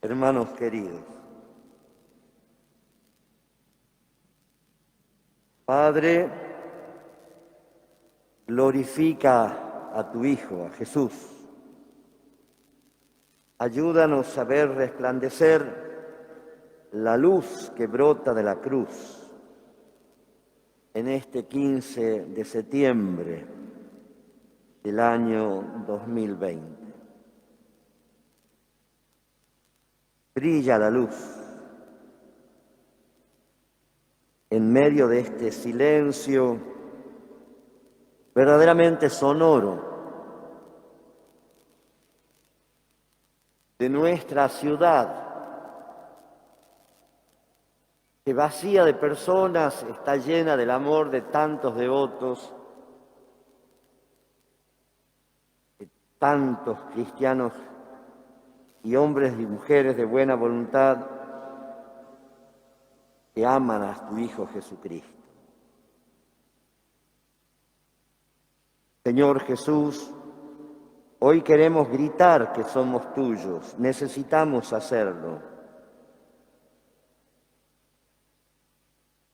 Hermanos queridos, Padre, glorifica a tu Hijo, a Jesús. Ayúdanos a ver resplandecer la luz que brota de la cruz en este 15 de septiembre del año 2020. Brilla la luz en medio de este silencio verdaderamente sonoro de nuestra ciudad, que vacía de personas está llena del amor de tantos devotos, de tantos cristianos y hombres y mujeres de buena voluntad que aman a tu Hijo Jesucristo. Señor Jesús, hoy queremos gritar que somos tuyos, necesitamos hacerlo.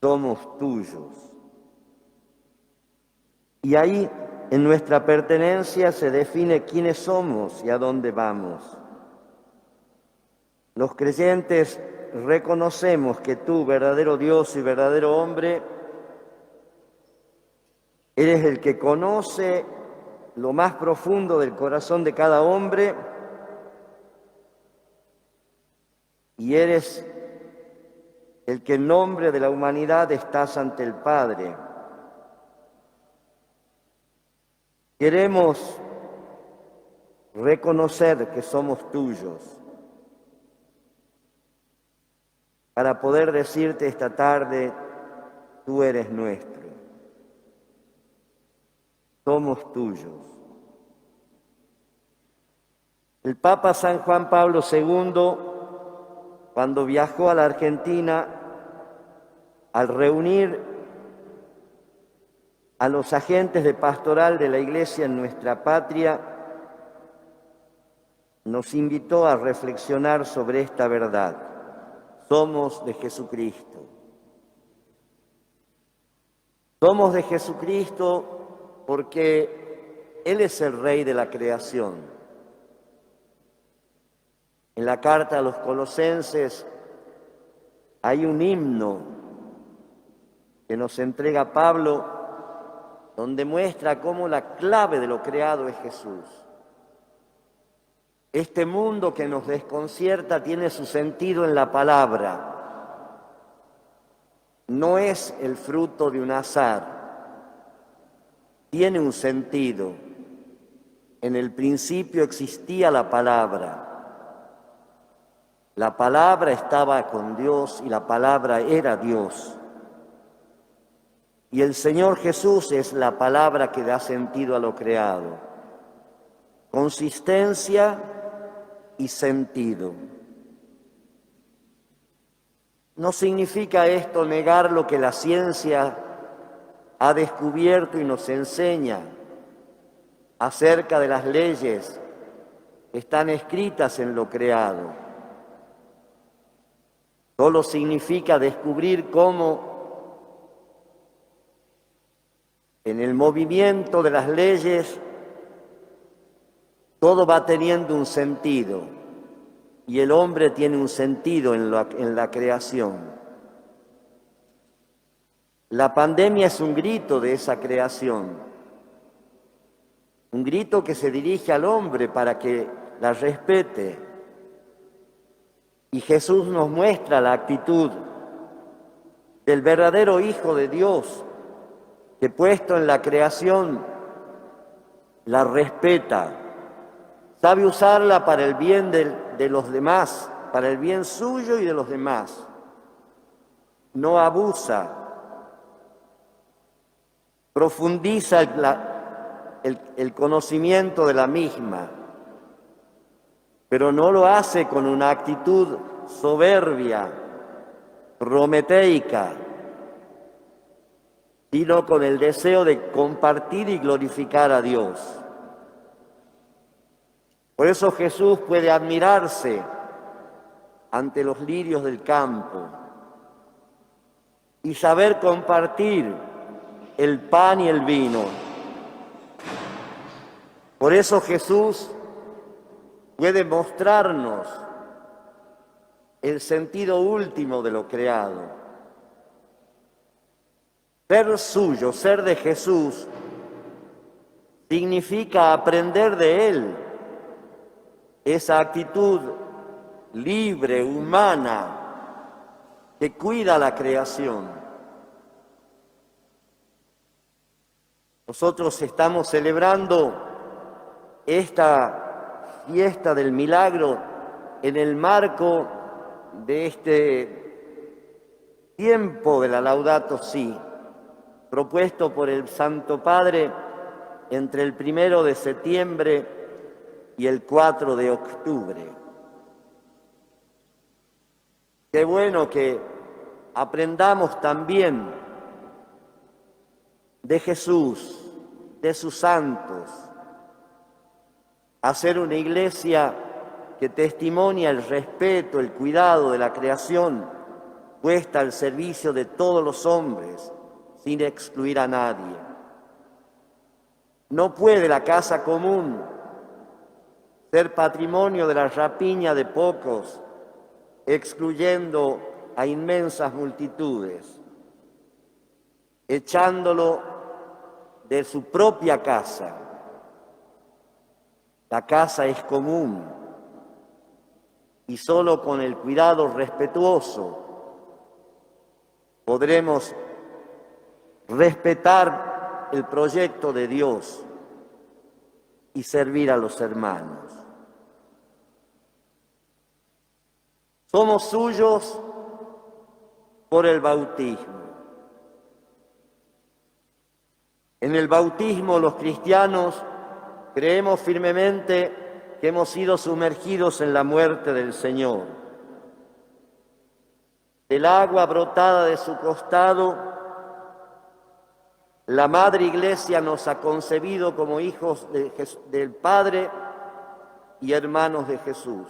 Somos tuyos. Y ahí, en nuestra pertenencia, se define quiénes somos y a dónde vamos. Los creyentes reconocemos que tú, verdadero Dios y verdadero hombre, eres el que conoce lo más profundo del corazón de cada hombre y eres el que en nombre de la humanidad estás ante el Padre. Queremos reconocer que somos tuyos para poder decirte esta tarde, tú eres nuestro. Somos tuyos. El Papa San Juan Pablo II, cuando viajó a la Argentina, al reunir a los agentes de pastoral de la Iglesia en nuestra patria, nos invitó a reflexionar sobre esta verdad. Somos de Jesucristo. Somos de Jesucristo porque Él es el Rey de la creación. En la carta a los Colosenses hay un himno que nos entrega Pablo, donde muestra cómo la clave de lo creado es Jesús. Este mundo que nos desconcierta tiene su sentido en la palabra. No es el fruto de un azar. Tiene un sentido. En el principio existía la palabra. La palabra estaba con Dios y la palabra era Dios. Y el Señor Jesús es la palabra que da sentido a lo creado. Consistencia y sentido. No significa esto negar lo que la ciencia ha descubierto y nos enseña acerca de las leyes que están escritas en lo creado. Solo significa descubrir cómo en el movimiento de las leyes todo va teniendo un sentido y el hombre tiene un sentido en la creación. La pandemia es un grito de esa creación, un grito que se dirige al hombre para que la respete. Y Jesús nos muestra la actitud del verdadero Hijo de Dios, que puesto en la creación la respeta. Sabe usarla para el bien de los demás, para el bien suyo y de los demás. No abusa. Profundiza el conocimiento de la misma, pero no lo hace con una actitud soberbia, prometeica, sino con el deseo de compartir y glorificar a Dios. Por eso Jesús puede admirarse ante los lirios del campo y saber compartir el pan y el vino. Por eso Jesús puede mostrarnos el sentido último de lo creado. Ser suyo, ser de Jesús, significa aprender de Él esa actitud libre, humana, que cuida la creación. Nosotros estamos celebrando esta fiesta del milagro en el marco de este tiempo de la Laudato Si, propuesto por el Santo Padre entre el 1 de septiembre y el 4 de octubre. Qué bueno que aprendamos también de Jesús, de sus santos, a ser una iglesia que testimonia el respeto, el cuidado de la creación, puesta al servicio de todos los hombres, sin excluir a nadie. No puede la casa común ser patrimonio de la rapiña de pocos, excluyendo a inmensas multitudes, echándolo de su propia casa. La casa es común y solo con el cuidado respetuoso podremos respetar el proyecto de Dios y servir a los hermanos. Somos suyos por el bautismo. En el bautismo los cristianos creemos firmemente que hemos sido sumergidos en la muerte del Señor. Del agua brotada de su costado, la Madre Iglesia nos ha concebido como hijos del Padre y hermanos de Jesús.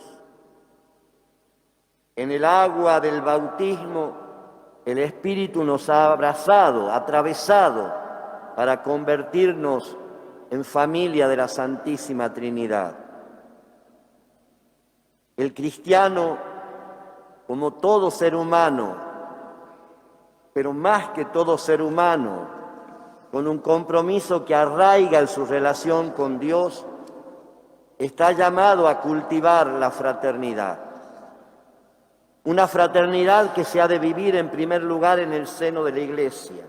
En el agua del bautismo, el Espíritu nos ha abrazado, atravesado, para convertirnos en familia de la Santísima Trinidad. El cristiano, como todo ser humano, pero más que todo ser humano, con un compromiso que arraiga en su relación con Dios, está llamado a cultivar la fraternidad. Una fraternidad que se ha de vivir en primer lugar en el seno de la Iglesia.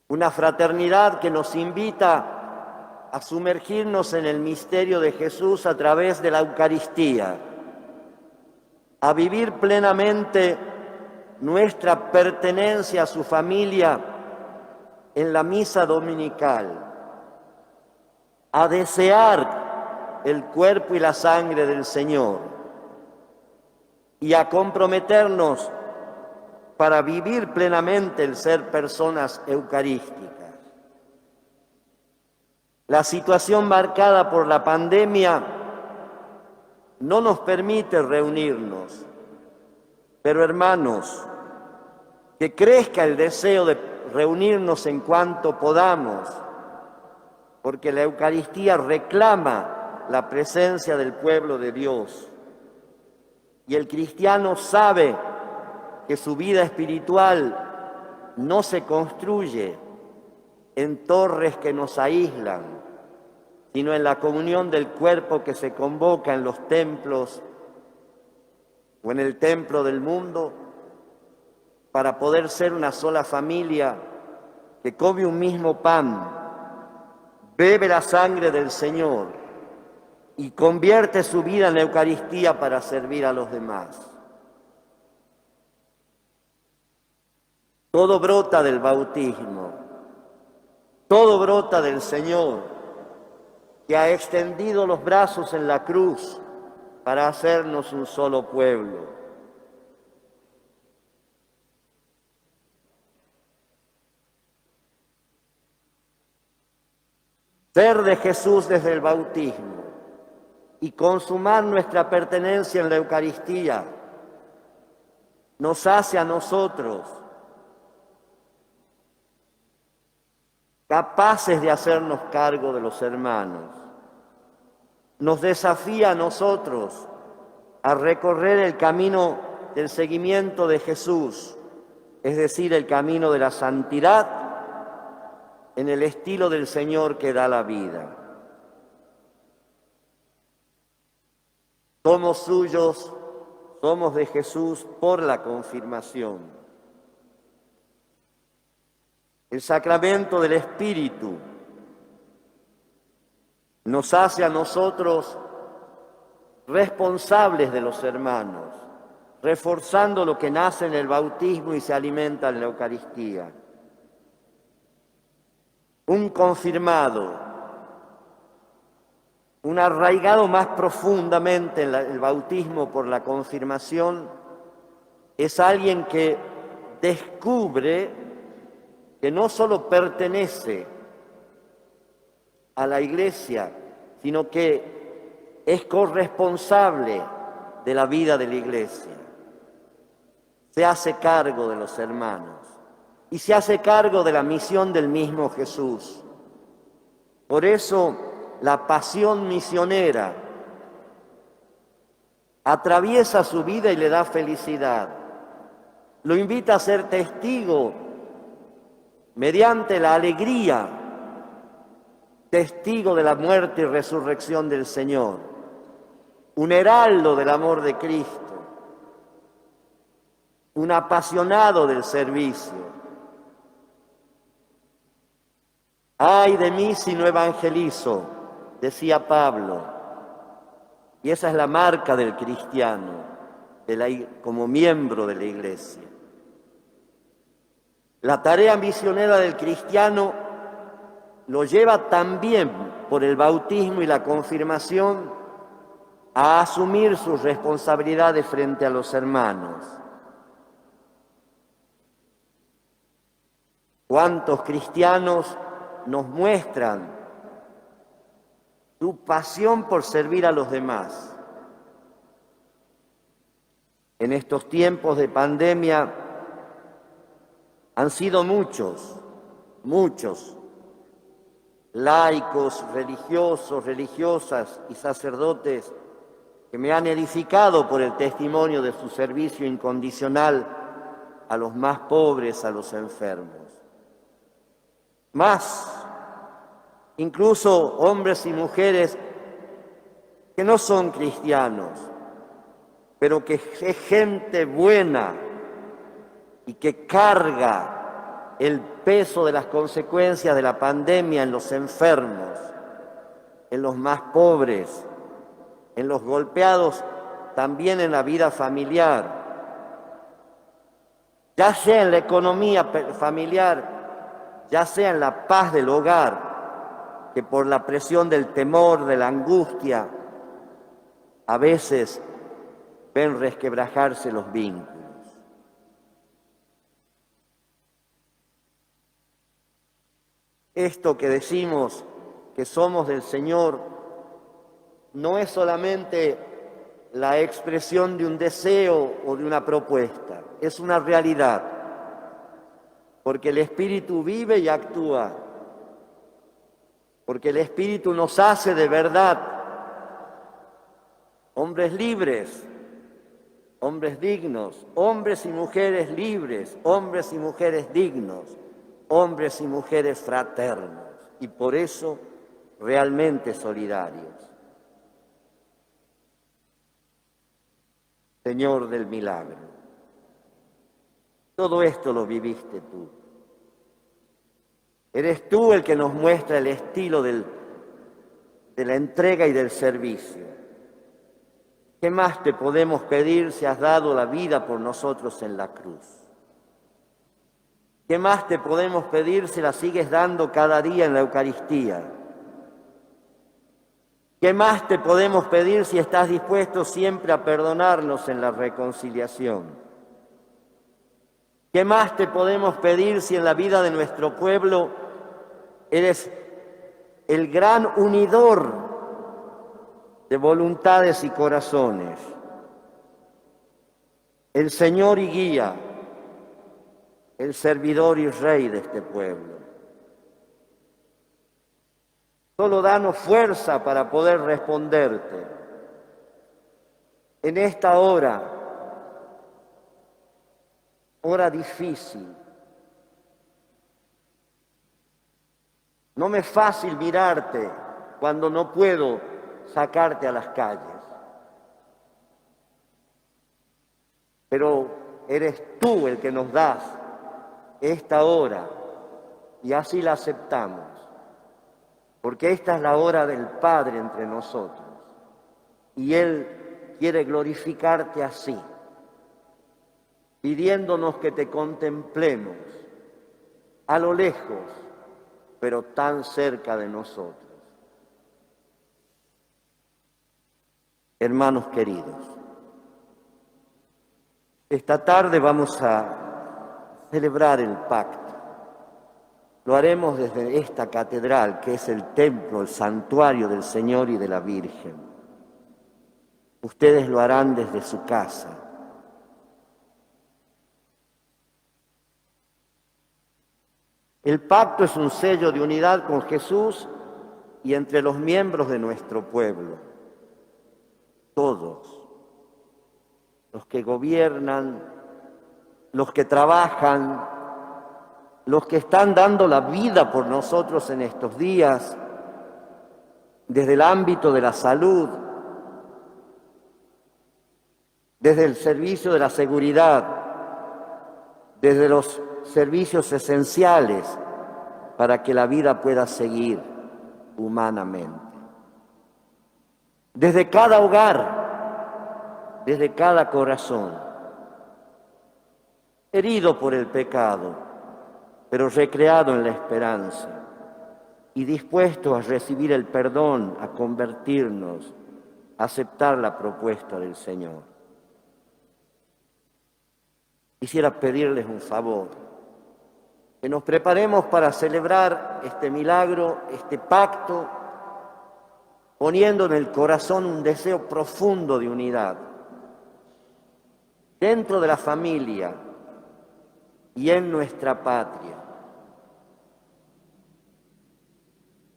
Una fraternidad que nos invita a sumergirnos en el misterio de Jesús a través de la Eucaristía, a vivir plenamente nuestra pertenencia a su familia en la misa dominical, a desear el cuerpo y la sangre del Señor y a comprometernos para vivir plenamente el ser personas eucarísticas. La situación marcada por la pandemia no nos permite reunirnos, pero hermanos, que crezca el deseo de reunirnos en cuanto podamos, porque la Eucaristía reclama la presencia del pueblo de Dios. Y el cristiano sabe que su vida espiritual no se construye en torres que nos aíslan, sino en la comunión del cuerpo que se convoca en los templos o en el templo del mundo, para poder ser una sola familia que come un mismo pan, bebe la sangre del Señor y convierte su vida en la Eucaristía para servir a los demás. Todo brota del bautismo, todo brota del Señor, que ha extendido los brazos en la cruz para hacernos un solo pueblo. Ser de Jesús desde el bautismo y consumar nuestra pertenencia en la Eucaristía nos hace a nosotros capaces de hacernos cargo de los hermanos. Nos desafía a nosotros a recorrer el camino del seguimiento de Jesús, es decir, el camino de la santidad en el estilo del Señor que da la vida. Somos suyos, somos de Jesús por la confirmación. El sacramento del Espíritu nos hace a nosotros responsables de los hermanos, reforzando lo que nace en el bautismo y se alimenta en la Eucaristía. Un confirmado, un arraigado más profundamente en el bautismo por la confirmación, es alguien que descubre que no solo pertenece a la Iglesia, sino que es corresponsable de la vida de la Iglesia. Se hace cargo de los hermanos y se hace cargo de la misión del mismo Jesús. Por eso la pasión misionera atraviesa su vida y le da felicidad. Lo invita a ser testigo mediante la alegría, testigo de la muerte y resurrección del Señor, un heraldo del amor de Cristo, un apasionado del servicio. ¡Ay de mí si no evangelizo!, decía Pablo, y esa es la marca del cristiano, como miembro de la Iglesia. La tarea misionera del cristiano lo lleva también por el bautismo y la confirmación a asumir sus responsabilidades frente a los hermanos. ¿Cuántos cristianos nos muestran su pasión por servir a los demás? En estos tiempos de pandemia han sido muchos laicos, religiosos, religiosas y sacerdotes que me han edificado por el testimonio de su servicio incondicional a los más pobres, a los enfermos. Más, incluso hombres y mujeres que no son cristianos, pero que es gente buena y que carga el peso de las consecuencias de la pandemia en los enfermos, en los más pobres, en los golpeados, también en la vida familiar, ya sea en la economía familiar, ya sea en la paz del hogar, que por la presión del temor, de la angustia, a veces ven resquebrajarse los vínculos. Esto que decimos que somos del Señor no es solamente la expresión de un deseo o de una propuesta, es una realidad, porque el Espíritu vive y actúa, porque el Espíritu nos hace de verdad hombres libres, hombres dignos, hombres y mujeres libres, hombres y mujeres dignos, hombres y mujeres fraternos, y por eso realmente solidarios. Señor del milagro, todo esto lo viviste tú. Eres tú el que nos muestra el estilo de la entrega y del servicio. ¿Qué más te podemos pedir si has dado la vida por nosotros en la cruz? ¿Qué más te podemos pedir si la sigues dando cada día en la Eucaristía? ¿Qué más te podemos pedir si estás dispuesto siempre a perdonarnos en la reconciliación? ¿Qué más te podemos pedir si en la vida de nuestro pueblo eres el gran unidor de voluntades y corazones. El Señor y guía, el servidor y rey de este pueblo. Solo danos fuerza para poder responderte en esta hora difícil. No me es fácil mirarte cuando no puedo sacarte a las calles. Pero eres tú el que nos das esta hora y así la aceptamos, porque esta es la hora del Padre entre nosotros y Él quiere glorificarte así, pidiéndonos que te contemplemos a lo lejos, pero tan cerca de nosotros. Hermanos queridos, esta tarde vamos a celebrar el pacto. Lo haremos desde esta catedral, que es el templo, el santuario del Señor y de la Virgen. Ustedes lo harán desde su casa. El pacto es un sello de unidad con Jesús y entre los miembros de nuestro pueblo. Todos, los que gobiernan, los que trabajan, los que están dando la vida por nosotros en estos días, desde el ámbito de la salud, desde el servicio de la seguridad, desde los servicios esenciales para que la vida pueda seguir humanamente. Desde cada hogar, desde cada corazón, herido por el pecado, pero recreado en la esperanza y dispuesto a recibir el perdón, a convertirnos, a aceptar la propuesta del Señor. Quisiera pedirles un favor, que nos preparemos para celebrar este milagro, este pacto, poniendo en el corazón un deseo profundo de unidad, dentro de la familia y en nuestra patria.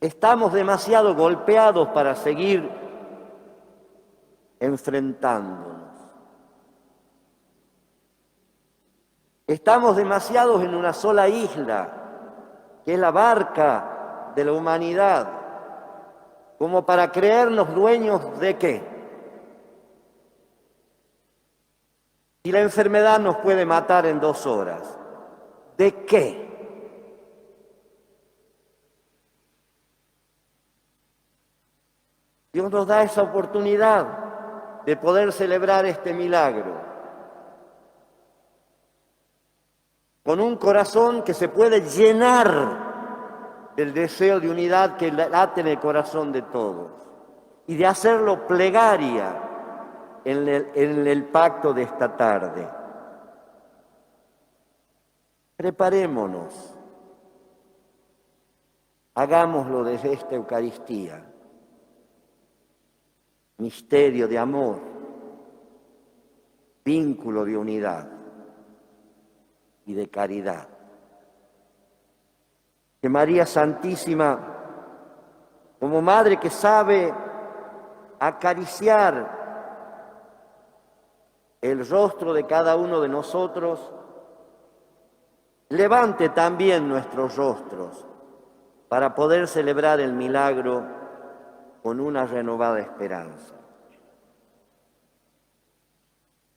Estamos demasiado golpeados para seguir enfrentándonos. Estamos demasiados en una sola isla, que es la barca de la humanidad, como para creernos dueños de qué. Si la enfermedad nos puede matar en 2 horas, ¿de qué? Dios nos da esa oportunidad de poder celebrar este milagro con un corazón que se puede llenar del deseo de unidad que late en el corazón de todos y de hacerlo plegaria en el pacto de esta tarde. Preparémonos, hagámoslo desde esta Eucaristía, misterio de amor, vínculo de unidad y de caridad. Que María Santísima, como Madre que sabe acariciar el rostro de cada uno de nosotros, levante también nuestros rostros para poder celebrar el milagro con una renovada esperanza.